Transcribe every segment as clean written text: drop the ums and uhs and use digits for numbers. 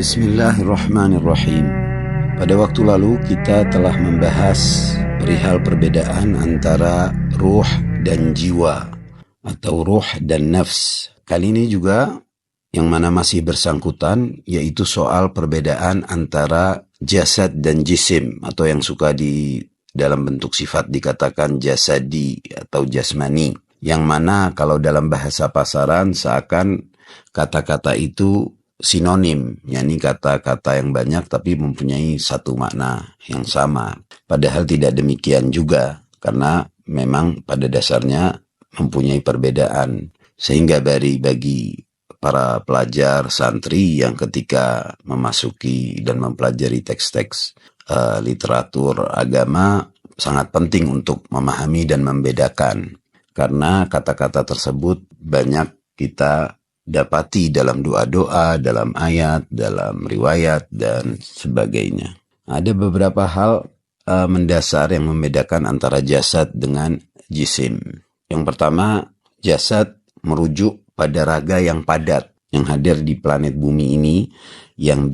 Bismillahirrahmanirrahim. Pada waktu lalu kita telah membahas perihal perbedaan antara ruh dan jiwa atau ruh dan nafs. Kali ini juga yang mana masih bersangkutan yaitu soal perbedaan antara jasad dan jisim atau yang suka di dalam bentuk sifat dikatakan jasadi atau jasmani. Yang mana kalau dalam bahasa pasaran seakan kata-kata itu sinonim, yakni kata-kata yang banyak tapi mempunyai satu makna yang sama. Padahal tidak demikian juga, karena memang pada dasarnya mempunyai perbedaan. Sehingga bagi para pelajar santri yang ketika memasuki dan mempelajari teks-teks literatur agama sangat penting untuk memahami dan membedakan. Karena kata-kata tersebut banyak kita dapati dalam doa-doa, dalam ayat, dalam riwayat, dan sebagainya. Ada beberapa hal mendasar yang membedakan antara jasad dengan jisim. Yang pertama, jasad merujuk pada raga yang padat, yang hadir di planet bumi ini, yang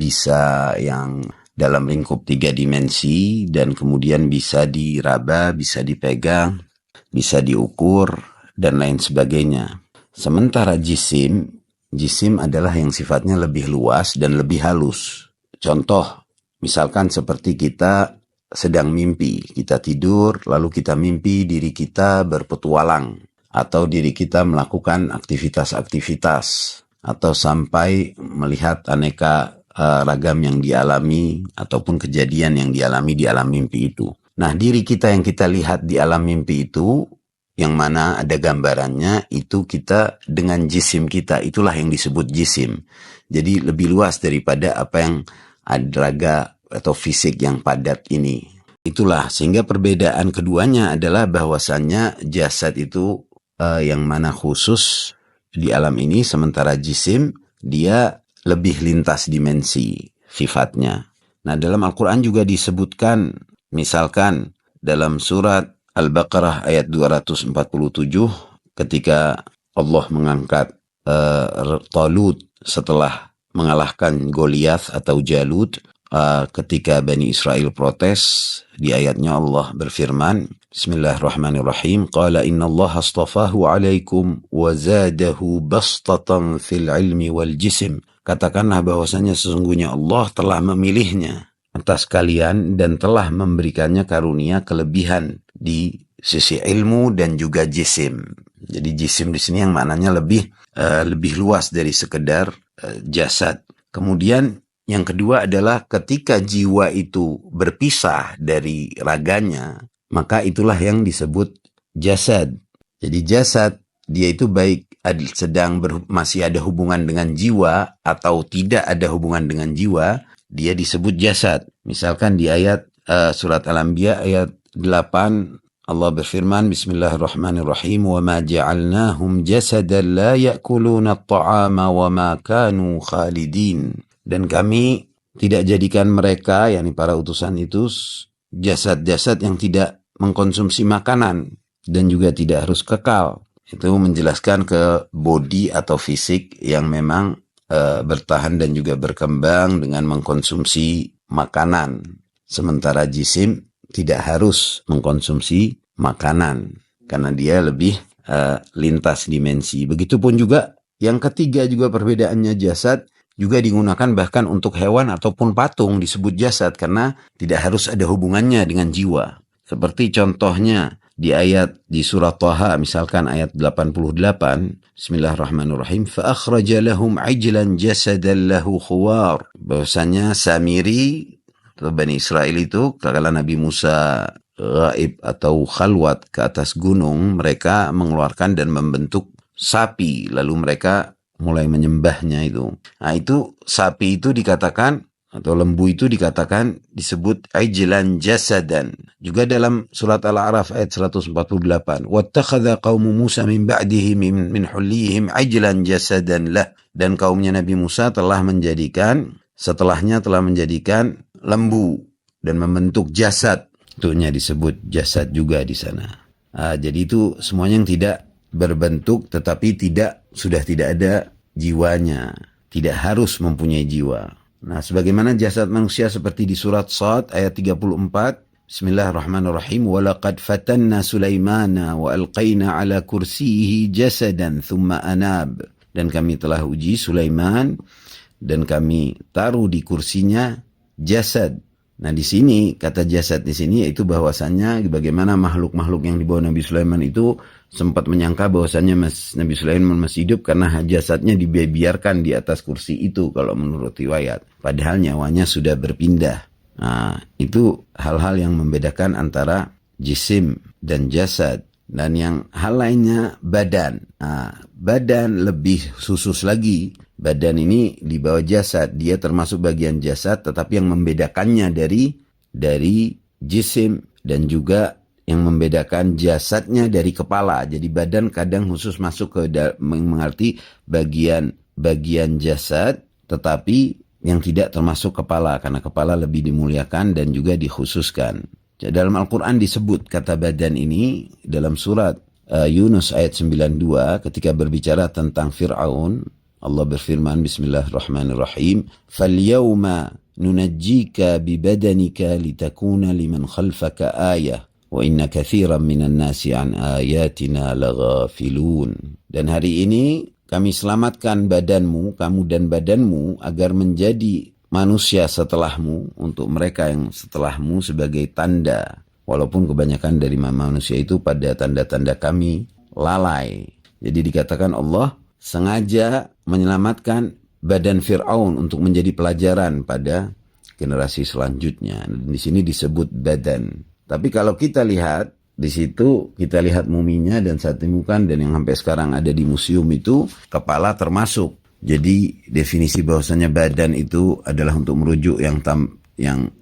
dalam lingkup 3 dimensi, dan kemudian bisa diraba, bisa dipegang, bisa diukur, dan lain sebagainya. Sementara jisim adalah yang sifatnya lebih luas dan lebih halus. Contoh, misalkan seperti kita sedang mimpi, kita tidur lalu kita mimpi diri kita berpetualang atau diri kita melakukan aktivitas-aktivitas atau sampai melihat aneka ragam yang dialami ataupun kejadian yang dialami di alam mimpi itu. Nah, diri kita yang kita lihat di alam mimpi itu, yang mana ada gambarannya, itu kita dengan jisim kita, itulah yang disebut jisim. Jadi lebih luas daripada apa yang ada raga atau fisik yang padat ini. Itulah, sehingga perbedaan keduanya adalah bahwasannya jasad itu yang mana khusus di alam ini, sementara jisim dia lebih lintas dimensi sifatnya. Nah, dalam Al-Quran juga disebutkan, misalkan dalam surat Al-Baqarah ayat 247 ketika Allah mengangkat Talut setelah mengalahkan Goliath atau Jalut, ketika Bani Israel protes, di ayatnya Allah berfirman, Bismillahirrahmanirrahim, Qala inna Allah astafahu alaikum wa zadahu bastatan fil ilmi wal jisim. Katakanlah bahwasanya sesungguhnya Allah telah memilihnya atas kalian dan telah memberikannya karunia kelebihan di sisi ilmu dan juga jisim. Jadi jisim di sini yang maknanya lebih luas dari sekedar jasad. Kemudian yang kedua adalah ketika jiwa itu berpisah dari raganya, maka itulah yang disebut jasad. Jadi jasad dia itu baik masih ada hubungan dengan jiwa atau tidak ada hubungan dengan jiwa, dia disebut jasad. Misalkan di ayat surat Al-Anbiya ayat 8 Allah berfirman, Bismillahirrahmanirrahim, wa ma ja'alnahum jasadan la ya'kuluna at-ta'ama wa ma kanu khalidin. Dan kami tidak jadikan mereka, yakni para utusan itu, jasad-jasad yang tidak mengkonsumsi makanan dan juga tidak harus kekal. Itu menjelaskan ke body atau fisik yang memang bertahan dan juga berkembang dengan mengkonsumsi makanan. Sementara jisim tidak harus mengkonsumsi makanan karena dia lebih lintas dimensi. Begitupun juga yang ketiga juga perbedaannya, jasad juga digunakan bahkan untuk hewan ataupun patung disebut jasad karena tidak harus ada hubungannya dengan jiwa. Seperti contohnya di surat Thaha misalkan ayat 88, Bismillahirrahmanirrahim, fa akhraja lahum ijlan jasadan lahu khuwar. Bahwasanya Samiri atau Bani Israel itu kala Nabi Musa gaib atau khalwat ke atas gunung, mereka mengeluarkan dan membentuk sapi, lalu mereka mulai menyembahnya itu. Nah, itu sapi itu dikatakan atau lembu itu dikatakan disebut ijlan jasadan. Juga dalam surat Al-A'raf ayat 148, wattakhadha qaumu Musa min ba'dihi min hullihim ijlan jasadan lah. Dan kaumnya Nabi Musa setelahnya telah menjadikan lembu dan membentuk jasad. Itunya disebut jasad juga di sana. Jadi itu semuanya yang tidak berbentuk tetapi sudah tidak ada jiwanya, tidak harus mempunyai jiwa. Nah, sebagaimana jasad manusia seperti di surat Shad ayat 34, Bismillahirrahmanirrahim. Walaqad fatanna Sulaimana wa alqaina ala kursiyihi jasadan thumma anab. Dan kami telah uji Sulaiman dan kami taruh di kursinya jasad. Nah, di sini kata jasad di sini yaitu bahwasannya bagaimana makhluk-makhluk yang dibawa Nabi Sulaiman itu sempat menyangka bahwasannya Nabi Sulaiman masih hidup karena jasadnya dibiarkan di atas kursi itu kalau menurut riwayat. Padahal nyawanya sudah berpindah. Nah, itu hal-hal yang membedakan antara jisim dan jasad. Dan yang hal lainnya badan. Nah, badan lebih khusus lagi. Badan ini di bawah jasad. Dia termasuk bagian jasad, tetapi yang membedakannya dari jisim dan juga yang membedakan jasadnya dari kepala. Jadi badan kadang khusus masuk ke mengerti bagian jasad, tetapi yang tidak termasuk kepala, karena kepala lebih dimuliakan dan juga dikhususkan. Dalam Al-Quran disebut kata badan ini dalam surat Yunus ayat 92 ketika berbicara tentang Fir'aun. Allah berfirman, Bismillahirrahmanirrahim, "Falyawma nunajjika bibadanika litakuna liman khalfaka ayah, wa inna kathiran minan nasi an ayatina laghafilun." Dan hari ini kami selamatkan badanmu, kamu dan badanmu, agar menjadi manusia setelahmu, untuk mereka yang setelahmu sebagai tanda. Walaupun kebanyakan dari manusia itu pada tanda-tanda kami lalai. Jadi dikatakan Allah sengaja menyelamatkan badan Fir'aun untuk menjadi pelajaran pada generasi selanjutnya. Dan di sini disebut badan. Tapi kalau kita lihat, di situ kita lihat muminya dan saat ditemukan dan yang sampai sekarang ada di museum itu, kepala termasuk. Jadi definisi bahwasanya badan itu adalah untuk merujuk yang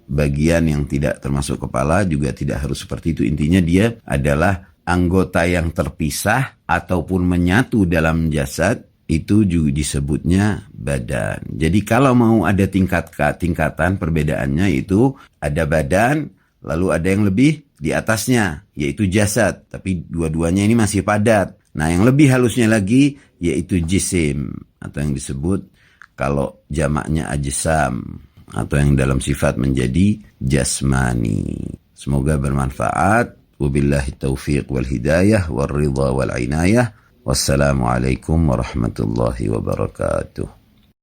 bagian yang tidak termasuk kepala juga tidak harus seperti itu. Intinya dia adalah anggota yang terpisah ataupun menyatu dalam jasad, itu juga disebutnya badan. Jadi kalau mau ada tingkatan perbedaannya itu ada badan, lalu ada yang lebih di atasnya yaitu jasad, tapi dua-duanya ini masih padat. Nah, yang lebih halusnya lagi yaitu jisim, atau yang disebut kalau jamaknya ajsam, atau yang dalam sifat menjadi jasmani. Semoga bermanfaat. Wabillahi taufiq wal hidayah wal ridha wal inayah. Wassalamualaikum warahmatullahi wabarakatuh.